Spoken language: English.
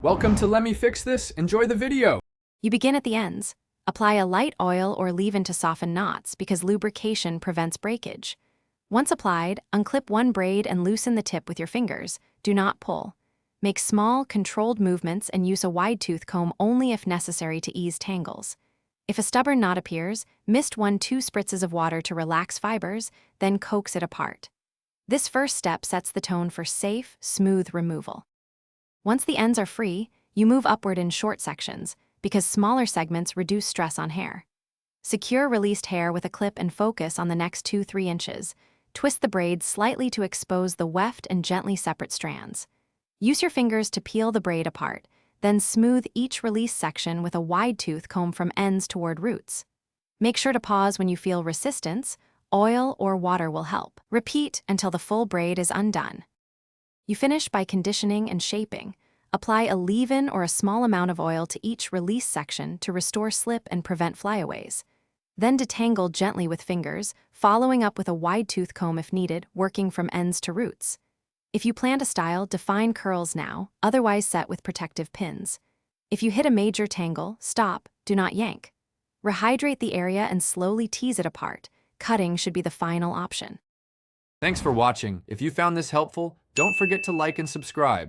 Welcome to Let Me Fix This. Enjoy the video. You begin at the ends. Apply a light oil or leave-in to soften knots because lubrication prevents breakage. Once applied, unclip one braid and loosen the tip with your fingers. Do not pull. Make small, controlled movements and use a wide-tooth comb only if necessary to ease tangles. If a stubborn knot appears, mist 1-2 spritzes of water to relax fibers, then coax it apart. This first step sets the tone for safe, smooth removal. Once the ends are free, you move upward in short sections, because smaller segments reduce stress on hair. Secure released hair with a clip and focus on the next 2-3 inches. Twist the braid slightly to expose the weft and gently separate strands. Use your fingers to peel the braid apart, then smooth each release section with a wide-tooth comb from ends toward roots. Make sure to pause when you feel resistance. Oil or water will help. Repeat until the full braid is undone. You finish by conditioning and shaping. Apply a leave-in or a small amount of oil to each release section to restore slip and prevent flyaways. Then detangle gently with fingers, following up with a wide-tooth comb if needed, working from ends to roots. If you plan to style, define curls now, otherwise set with protective pins. If you hit a major tangle, stop, do not yank. Rehydrate the area and slowly tease it apart. Cutting should be the final option. Thanks for watching. If you found this helpful, don't forget to like and subscribe.